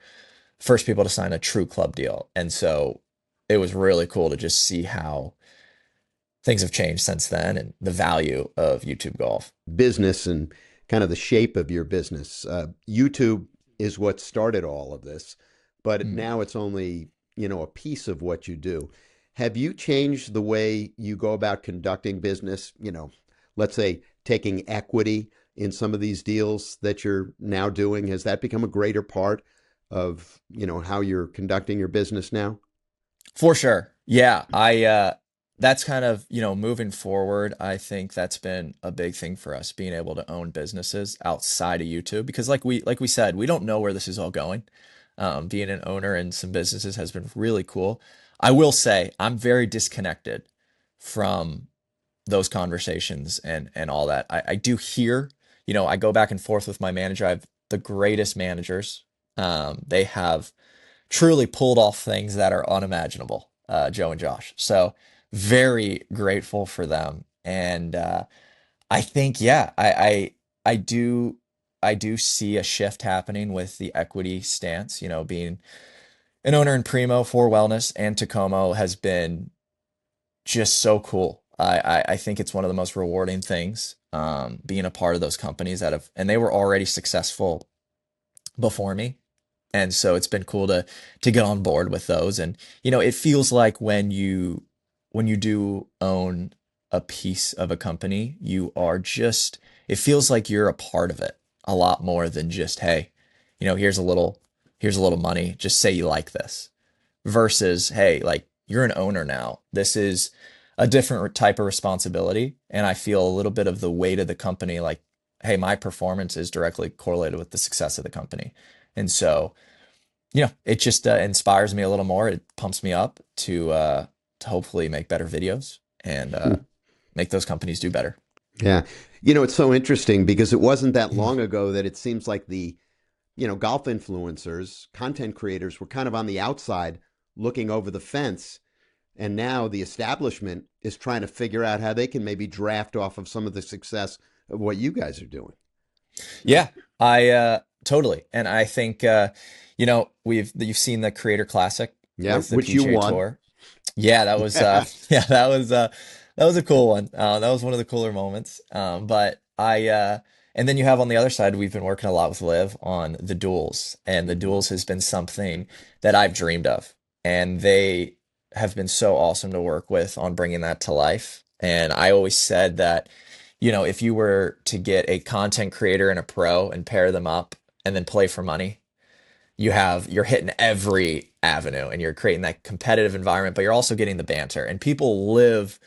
B: first people to sign a true club deal. And so it was really cool to just see how things have changed since then and the value of YouTube golf.
A: Business and kind of the shape of your business. YouTube is what started all of this, but
B: Mm.
A: now it's only, a piece of what you do. Have you changed the way you go about conducting business? Let's say taking equity in some of these deals that you're now doing. Has that become a greater part of, how you're conducting your business now?
B: For sure. Yeah, that's kind of, moving forward, I think that's been a big thing for us, being able to own businesses outside of YouTube, because like we said, we don't know where this is all going. Being an owner in some businesses has been really cool. I will say I'm very disconnected from those conversations and all that. I do hear, I go back and forth with my manager. I have the greatest managers. They have truly pulled off things that are unimaginable, Joe and Josh. So very grateful for them. And I think, yeah, I do see a shift happening with the equity stance. Being an owner in Primo, For Wellness, and Tacomo has been just so cool. I think it's one of the most rewarding things, being a part of those companies and they were already successful before me. And so it's been cool to get on board with those. And it feels like when you do own a piece of a company, you are just, it feels like you're a part of it a lot more than just, hey, here's a little money, just say you like this. Versus, hey, like you're an owner now. This is a different type of responsibility. And I feel a little bit of the weight of the company, like, hey, my performance is directly correlated with the success of the company. And so, it just inspires me a little more. It pumps me up to hopefully make better videos and make those companies do better.
A: Yeah. It's so interesting because it wasn't that long ago that it seems like golf influencers, content creators were kind of on the outside looking over the fence. And now the establishment is trying to figure out how they can maybe draft off of some of the success of what you guys are doing.
B: Yeah, I totally. And I think you've seen the Creator Classic
A: Yeah.
B: with the
A: Which you
B: PGA
A: won.
B: Tour. Yeah, that was
A: Yeah.
B: yeah, that was a cool one. That was one of the cooler moments. But I and then you have on the other side, we've been working a lot with Liv on the duels, and the duels has been something that I've dreamed of, and they have been so awesome to work with on bringing that to life. And I always said that, if you were to get a content creator and a pro and pair them up and then play for money, you're hitting every avenue and you're creating that competitive environment, but you're also getting the banter. And people live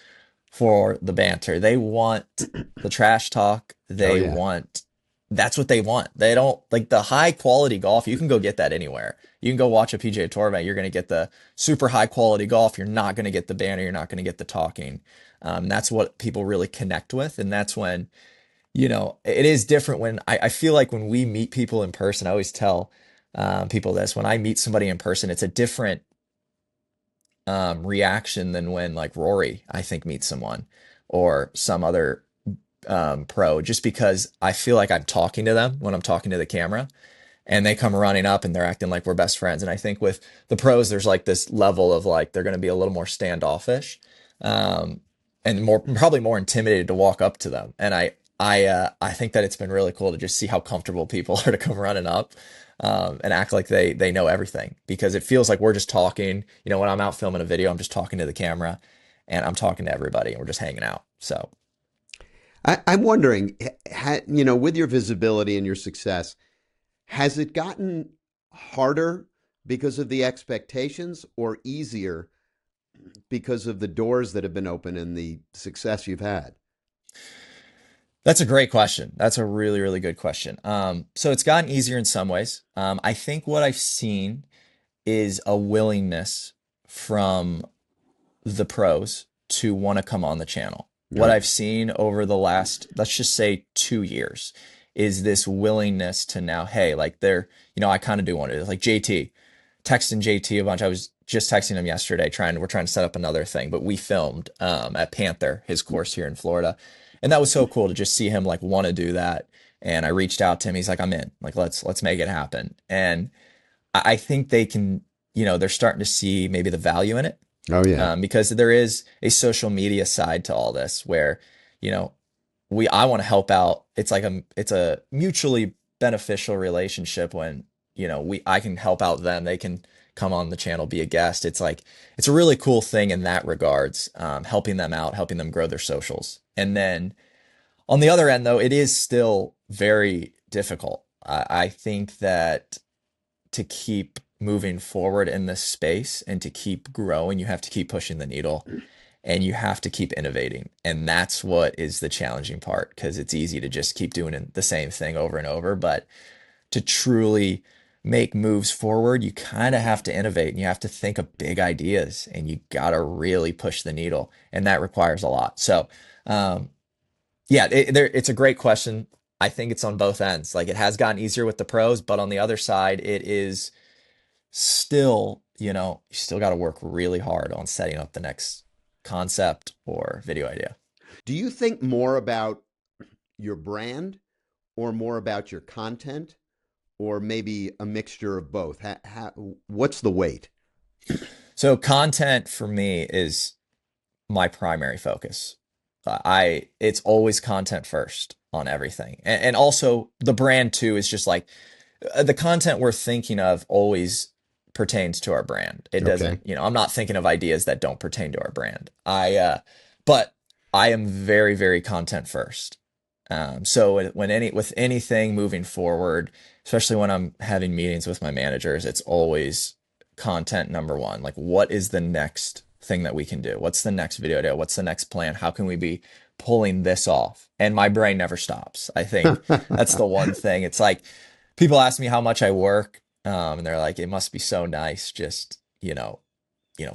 B: for the banter. They want the trash talk.
A: Oh,
B: They
A: yeah.
B: want That's what they want. They don't like the high quality golf. You can go get that anywhere. You can go watch a PGA Tour event. You're going to get the super high quality golf. You're not going to get the banter. You're not going to get the talking. That's what people really connect with. And that's when, it is different when I feel like when we meet people in person, I always tell people this, when I meet somebody in person, it's a different reaction than when like Rory, I think, meets someone or some other pro, just because I feel like I'm talking to them when I'm talking to the camera and they come running up and they're acting like we're best friends. And I think with the pros, there's like this level of like they're going to be a little more standoffish, um, and probably more intimidated to walk up to them. And I think that it's been really cool to just see how comfortable people are to come running up, and act like they know everything, because it feels like we're just talking. When I'm out filming a video, I'm just talking to the camera, and I'm talking to everybody, and we're just hanging out. So
A: I'm wondering, with your visibility and your success, has it gotten harder because of the expectations or easier because of the doors that have been open and the success you've had?
B: that's a great question. That's a really, really good question. So it's gotten easier in some ways. I think what I've seen is a willingness from the pros to want to come on the channel. What
A: Yeah.
B: I've seen over the last, let's just say 2 years, is this willingness to now, hey, like I kind of do want to, like JT, texting JT a bunch. I was just texting him yesterday, we're trying to set up another thing, but we filmed at Panther, his course here in Florida. And that was so cool to just see him like want to do that. And I reached out to him. He's like, I'm in. Like, let's make it happen. And I think they can, they're starting to see maybe the value in it,
A: Oh, yeah.
B: because there is a social media side to all this where, you know, I want to help out. It's a mutually beneficial relationship when, I can help out them. They can come on the channel, be a guest. It's a really cool thing in that regards, helping them out, helping them grow their socials. And then on the other end, though, it is still very difficult. I think that to keep moving forward in this space and to keep growing, you have to keep pushing the needle and you have to keep innovating. And that's what is the challenging part, because it's easy to just keep doing the same thing over and over. But to truly make moves forward, you kind of have to innovate and you have to think of big ideas and you got to really push the needle. And that requires a lot. So, yeah, it's a great question. I think it's on both ends. Like it has gotten easier with the pros, but on the other side, it is still, you still got to work really hard on setting up the next concept or video idea.
A: Do you think more about your brand or more about your content or maybe a mixture of both? What's the weight?
B: So content for me is my primary focus. It's always content first on everything. And also the brand too is just like the content we're thinking of always pertains to our brand. It
A: Okay.
B: doesn't, I'm not thinking of ideas that don't pertain to our brand. But I am very, very content first. So with anything moving forward, especially when I'm having meetings with my managers, it's always content number one. Like, what is the next thing that we can do? What's the next video to? What's the next plan? How can we be pulling this off? And my brain never stops. I think that's the one thing. It's like people ask me how much I work, and they're like, it must be so nice just,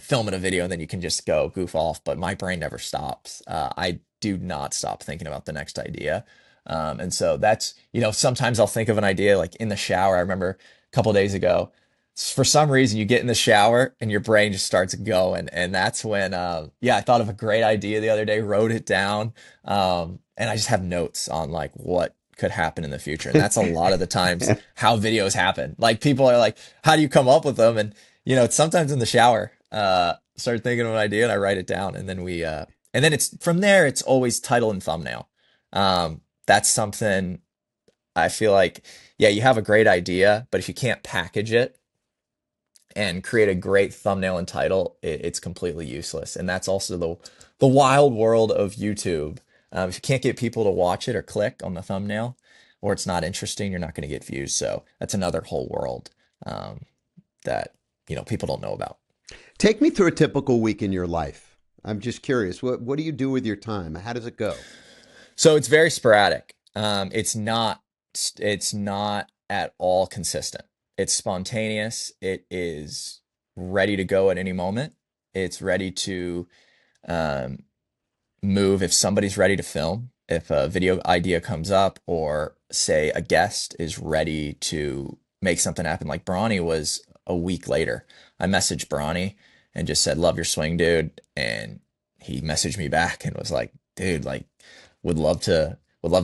B: filming a video and then you can just go goof off. But my brain never stops. I do not stop thinking about the next idea. And so that's, sometimes I'll think of an idea like in the shower. I remember a couple days ago, for some reason you get in the shower and your brain just starts going. And that's when, I thought of a great idea the other day, wrote it down. And I just have notes on like what could happen in the future. And that's a lot of the times how videos happen. Like people are like, how do you come up with them? And it's sometimes in the shower. Start thinking of an idea and I write it down, and then it's from there. It's always title and thumbnail. That's something I feel like, yeah, you have a great idea, but if you can't package it and create a great thumbnail and title, it's completely useless. And that's also the wild world of YouTube. If you can't get people to watch it or click on the thumbnail, or it's not interesting, you're not going to get views. So that's another whole world that people don't know about.
A: Take me through a typical week in your life. I'm just curious. What do you do with your time? How does it go?
B: So it's very sporadic. It's not at all consistent. It's spontaneous. It is ready to go at any moment. It's ready to um, move if somebody's ready to film, if a video idea comes up, or say a guest is ready to make something happen. Like Bronny was a week later. I messaged Bronny and just said, "Love your swing, dude." And he messaged me back and was like, "Dude, like would love to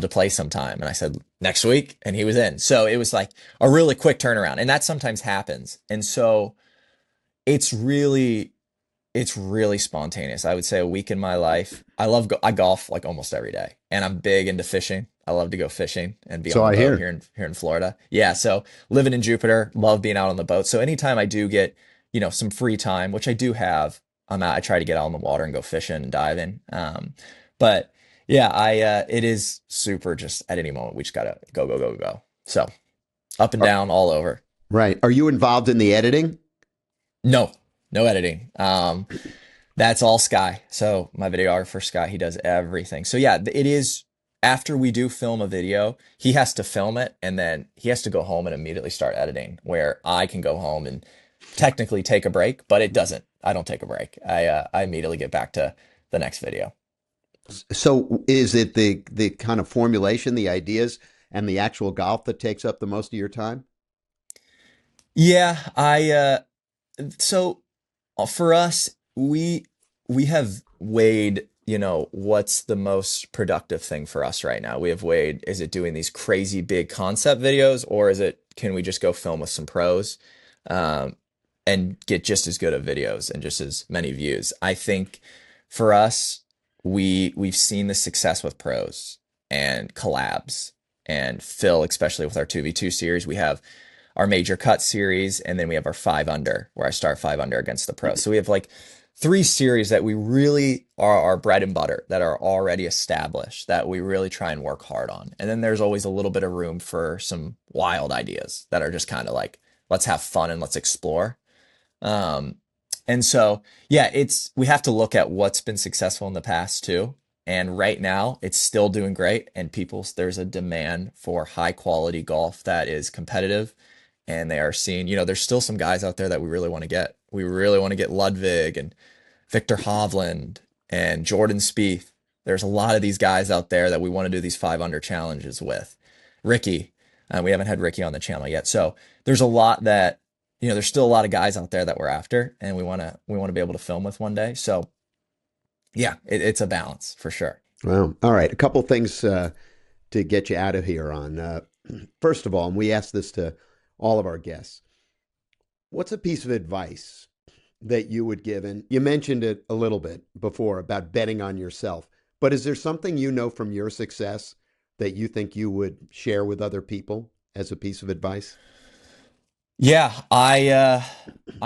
B: play sometime." And I said, "Next week." And he was in. So it was like a really quick turnaround. And that sometimes happens. And so it's really it's really spontaneous. I would say a week in my life. I golf like almost every day, and I'm big into fishing. I love to go fishing and be
A: So
B: on the
A: I
B: boat
A: hear.
B: here in Florida. Yeah, so living in Jupiter, love being out on the boat. So anytime I do get, some free time, which I do have, I'm out. I try to get out on the water and go fishing and diving. But yeah, I it is super. Just at any moment, we just gotta go, go, go, go. So up and
A: Are-
B: down, all over.
A: Right. Are you involved in the editing?
B: No, no editing. That's all Sky. So my videographer, Sky, he does everything. So yeah, it is after we do film a video, he has to film it and then he has to go home and immediately start editing, where I can go home and technically take a break, but it doesn't. I don't take a break. I immediately get back to the next video.
A: So is it the kind of formulation, the ideas, and the actual golf that takes up the most of your time?
B: Yeah, I so for us, we have weighed, what's the most productive thing for us right now. We have weighed, is it doing these crazy big concept videos, or is it, can we just go film with some pros um, and get just as good of videos and just as many views? I think for us, we've seen the success with pros and collabs, and Phil, especially with our 2v2 series. We have our major cut series, and then we have our 5 under, where I start 5 under against the pros. So we have like three series that we really are our bread and butter, that are already established, that we really try and work hard on. And then there's always a little bit of room for some wild ideas that are just kind of like, let's have fun and let's explore. Um, and so, yeah, we have to look at what's been successful in the past too. And right now, it's still doing great. And there's a demand for high quality golf that is competitive. And they are seeing, there's still some guys out there that we really want to get. We really want to get Ludwig and Victor Hovland and Jordan Spieth. There's a lot of these guys out there that we want to do these 5 under challenges with. Ricky, we haven't had Ricky on the channel yet. So there's a lot that, there's still a lot of guys out there that we're after, and we want to be able to film with one day. So yeah, it's a balance for sure.
A: Well, all right. A couple things to get you out of here on. First of all, and we ask this to all of our guests, what's a piece of advice that you would give? And you mentioned it a little bit before about betting on yourself, but is there something from your success that you think you would share with other people as a piece of advice?
B: Yeah, I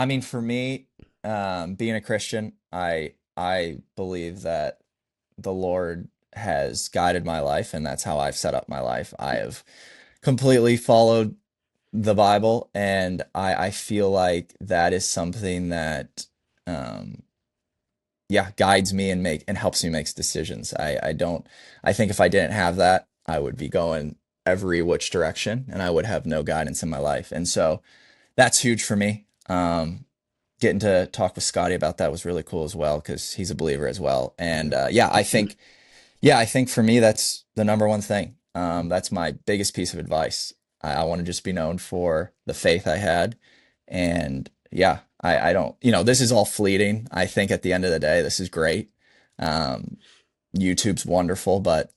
B: mean, for me, being a Christian, I believe that the Lord has guided my life, and that's how I've set up my life. I have completely followed the Bible, and I feel like that is something that um, yeah, guides me and helps me make decisions. I don't I think if I didn't have that, I would be going every which direction and I would have no guidance in my life. And so that's huge for me. Getting to talk with Scotty about that was really cool as well because he's a believer as well. And yeah, I think for me that's the number one thing. That's my biggest piece of advice. I want to just be known for the faith I had, and yeah, I don't, this is all fleeting. I think at the end of the day, this is great. Um, YouTube's wonderful, but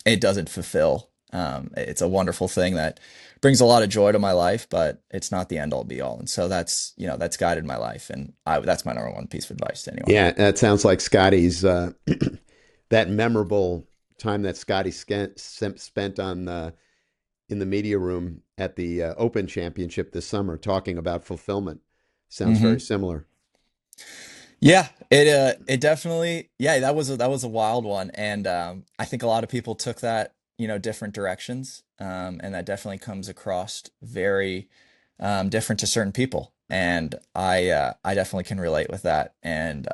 B: it doesn't fulfill. It's a wonderful thing that brings a lot of joy to my life, but it's not the end all be all. And so that's guided my life, and that's my number one piece of advice to anyone.
A: Yeah, that sounds like Scotty's that memorable time that Scotty spent on in the media room at the Open Championship this summer, talking about fulfillment. Sounds very
B: Hmm.
A: similar.
B: Yeah, it definitely, yeah, that was a wild one, and I think a lot of people took that, different directions, and that definitely comes across very different to certain people, and I definitely can relate with that, and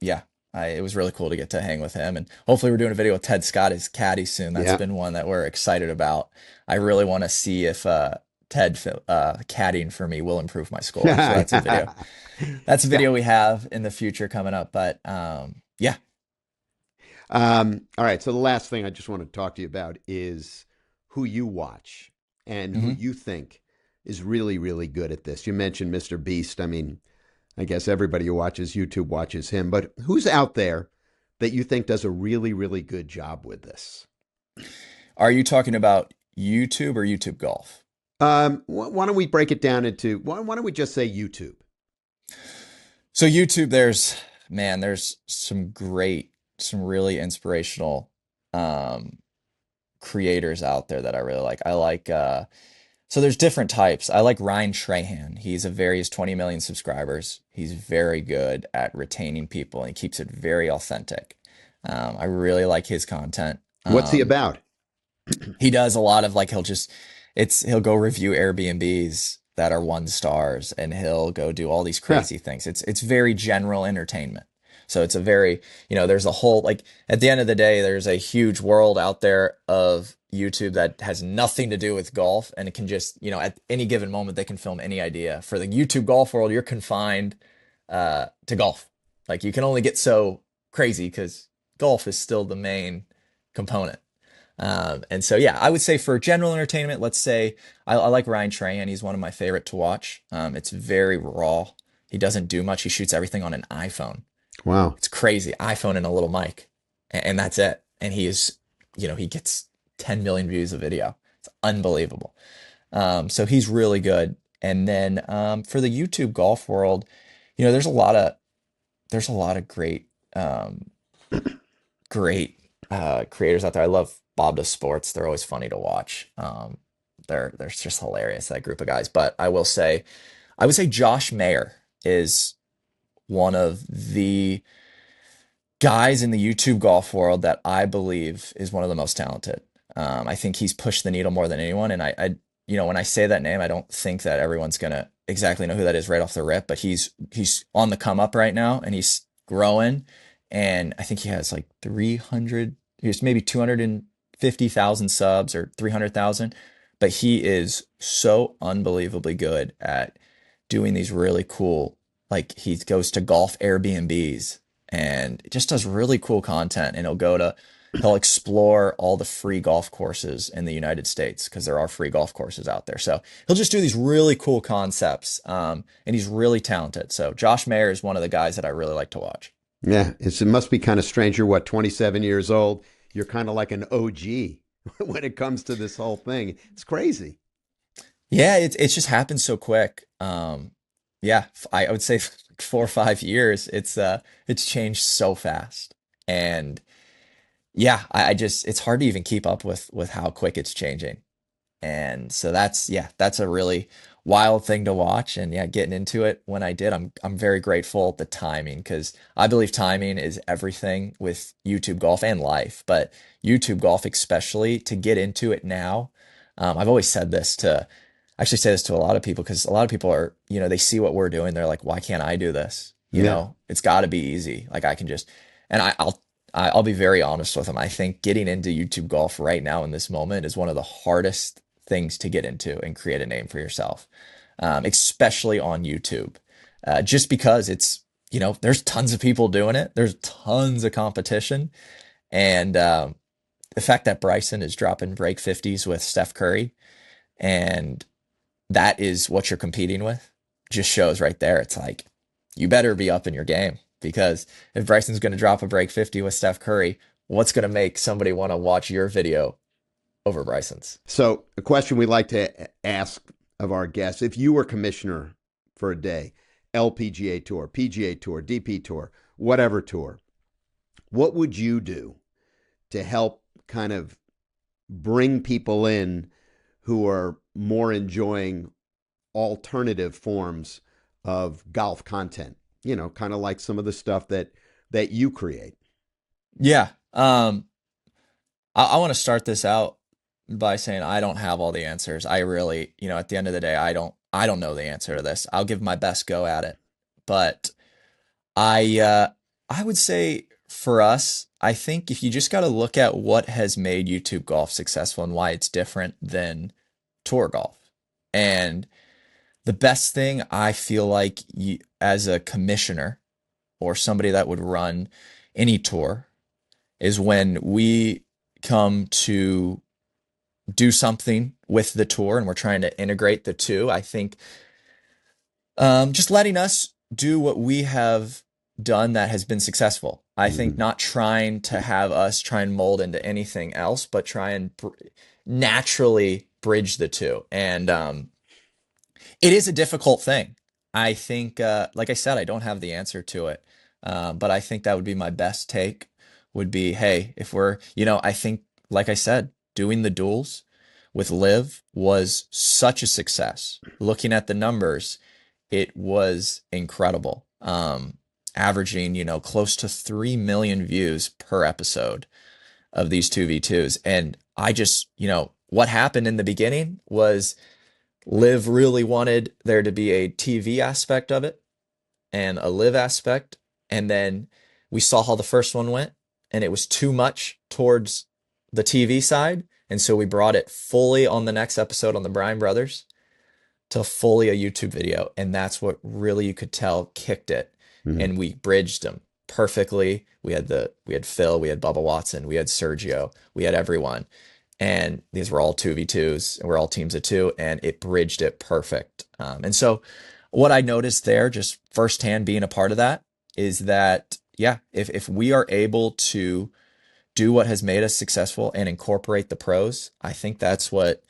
B: yeah, it was really cool to get to hang with him, and hopefully we're doing a video with Ted Scott as caddy soon. That's
A: Yeah.
B: been one that we're excited about. I really want to see if Ted caddying for me will improve my score. So that's a
A: Scott.
B: video we have in the future coming up. But yeah.
A: All right. So the last thing I just want to talk to you about is who you watch and who
B: Hmm.
A: you think is really, really good at this. You mentioned Mr. Beast. I mean, I guess everybody who watches YouTube watches him, but who's out there that you think does a really, really good job with this?
B: Are you talking about YouTube or YouTube Golf?
A: Why don't we break it down into, why don't we just say YouTube?
B: So YouTube, there's some really inspirational um, creators out there that I really like. I like so there's different types. I like Ryan Trahan. He's 20 million subscribers. He's very good at retaining people and he keeps it very authentic. I really like his content.
A: What's he about?
B: He does a lot of like he'll go review Airbnbs that are 1 stars and he'll go do all these
A: Huh.
B: crazy things. It's very general entertainment. So it's a very, there's a whole like at the end of the day, there's a huge world out there of YouTube that has nothing to do with golf and it can just, at any given moment they can film any idea. For the YouTube golf world, you're confined to golf. Like you can only get so crazy because golf is still the main component. And so, yeah, I would say for general entertainment, let's say I like Ryan Trahan. He's one of my favorite to watch. It's very raw. He doesn't do much. He shoots everything on an iPhone.
A: Wow.
B: It's crazy. iPhone and a little mic, and that's it. And he gets 10 million views a video. It's unbelievable. So he's really good. And then for the YouTube golf world, there's a lot of great creators out there. I love Bob Does Sports. They're always funny to watch. They're just hilarious, that group of guys. But I would say Josh Mayer is one of the guys in the YouTube golf world that I believe is one of the most talented. I think he's pushed the needle more than anyone. And when I say that name, I don't think that everyone's gonna exactly know who that is right off the rip. But he's on the come up right now, and he's growing. And I think he has like 300, he's maybe 250,000 subs or 300,000. But he is so unbelievably good at doing these really cool, like he goes to golf Airbnbs and just does really cool content. And he'll explore all the free golf courses in the United States because there are free golf courses out there. So he'll just do these really cool concepts. And he's really talented. So Josh Mayer is one of the guys that I really like to watch.
A: Yeah. It must be kind of strange. You're what, 27 years old? You're kind of like an OG when it comes to this whole thing. It's crazy.
B: Yeah, it's just happened so quick. Yeah, I would say 4 or 5 years. It's changed so fast, and yeah, I just it's hard to even keep up with how quick it's changing. And so that's a really wild thing to watch. And yeah, getting into it when I did, I'm very grateful at the timing because I believe timing is everything with YouTube golf and life, but YouTube golf especially to get into it now. I've always said this to I actually say this to a lot of people because a lot of people are, they see what we're doing. They're like, why can't I do this?
A: Yeah.
B: It's got to be easy. Like I can just, and I'll be very honest with them. I think getting into YouTube golf right now in this moment is one of the hardest things to get into and create a name for yourself, especially on YouTube. Just because there's tons of people doing it. There's tons of competition. And the fact that Bryson is dropping break 50s with Steph Curry and that is what you're competing with just shows right there. It's like, you better be up in your game because if Bryson's going to drop a break 50 with Steph Curry, what's going to make somebody want to watch your video over Bryson's?
A: So, a question we like to ask of our guests: if you were commissioner for a day, LPGA Tour, PGA Tour, DP Tour, whatever tour, what would you do to help kind of bring people in who are more enjoying alternative forms of golf content? Kind of like some of the stuff that you create.
B: Yeah. I want to start this out by saying I don't have all the answers. I really, at the end of the day, I don't know the answer to this. I'll give my best go at it. But I would say for us, I think if you just got to look at what has made YouTube golf successful and why it's different than tour golf. And the best thing I feel like you, as a commissioner or somebody that would run any tour is when we come to do something with the tour and we're trying to integrate the two. I think just letting us do what we have done that has been successful. I think not trying to have us try and mold into anything else, but try and naturally bridge the two. And it is a difficult thing. I think, like I said, I don't have the answer to it. But I think that would be my best take would be, hey, if we're, I think, like I said, doing the duels with Liv was such a success. Looking at the numbers, it was incredible. Averaging, close to 3 million views per episode of these 2v2s. And I just, what happened in the beginning was Liv really wanted there to be a TV aspect of it and a live aspect. And then we saw how the first one went, and it was too much towards the TV side. And so we brought it fully on the next episode on the Bryan brothers to fully a YouTube video. And that's what really you could tell kicked it. And we bridged them perfectly. We had Phil, we had Bubba Watson, we had Sergio, we had everyone. And these were all 2v2s, and we're all teams of two, and it bridged it perfect. And so what I noticed there, just firsthand being a part of that, is that, yeah, if we are able to do what has made us successful and incorporate the pros, I think that's what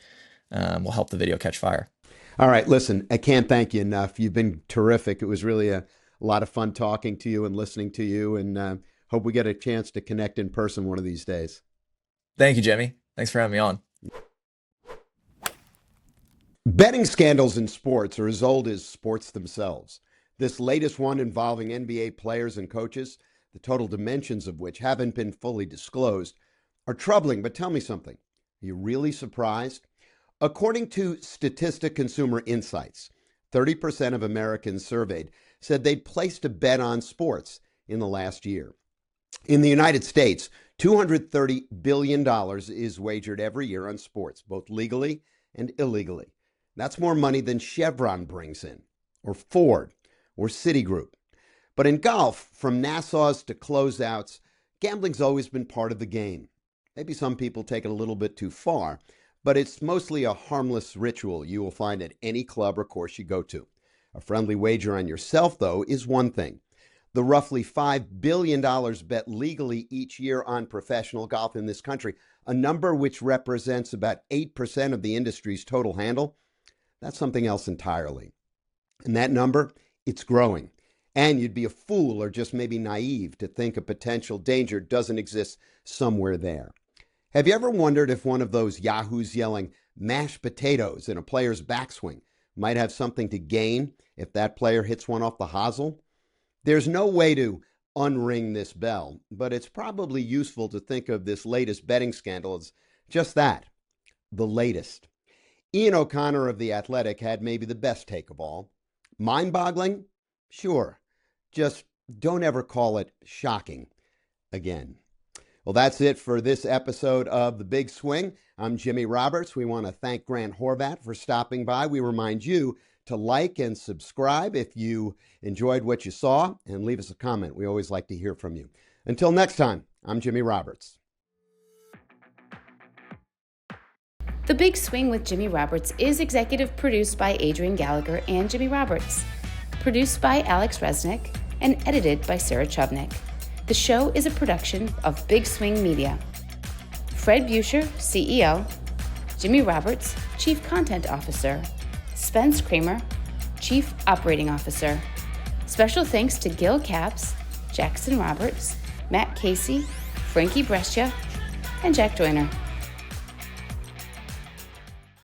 B: will help the video catch fire.
A: All right, listen, I can't thank you enough. You've been terrific. It was really a lot of fun talking to you and listening to you, and hope we get a chance to connect in person one of these days.
B: Thank you, Jimmy. Thanks for having me on.
A: Betting scandals in sports are as old as sports themselves. This latest one involving NBA players and coaches, the total dimensions of which haven't been fully disclosed, are troubling. But tell me something. Are you really surprised? According to Statistic Consumer Insights, 30% of Americans surveyed said they'd placed a bet on sports in the last year. In the United States, $230 billion is wagered every year on sports, both legally and illegally. That's more money than Chevron brings in, or Ford, or Citigroup. But in golf, from Nassau's to closeouts, gambling's always been part of the game. Maybe some people take it a little bit too far, but it's mostly a harmless ritual you will find at any club or course you go to. A friendly wager on yourself, though, is one thing. The roughly $5 billion bet legally each year on professional golf in this country, a number which represents about 8% of the industry's total handle, that's something else entirely. And that number, it's growing. And you'd be a fool or just maybe naive to think a potential danger doesn't exist somewhere there. Have you ever wondered if one of those yahoos yelling mashed potatoes in a player's backswing might have something to gain if that player hits one off the hosel. There's no way to unring this bell, but it's probably useful to think of this latest betting scandal as just that, the latest. Ian O'Connor of The Athletic had maybe the best take of all. Mind-boggling? Sure. Just don't ever call it shocking again. Well, that's it for this episode of The Big Swing. I'm Jimmy Roberts. We want to thank Grant Horvat for stopping by. We remind you to like and subscribe if you enjoyed what you saw, and leave us a comment. We always like to hear from you. Until next time, I'm Jimmy Roberts.
C: The Big Swing with Jimmy Roberts is executive produced by Adrian Gallagher and Jimmy Roberts, produced by Alex Resnick, and edited by Sarah Chubnick. The show is a production of Big Swing Media. Fred Buescher, CEO, Jimmy Roberts, Chief Content Officer, Spence Kramer, Chief Operating Officer. Special thanks to Gil Capps, Jackson Roberts, Matt Casey, Frankie Brescia, and Jack Joyner.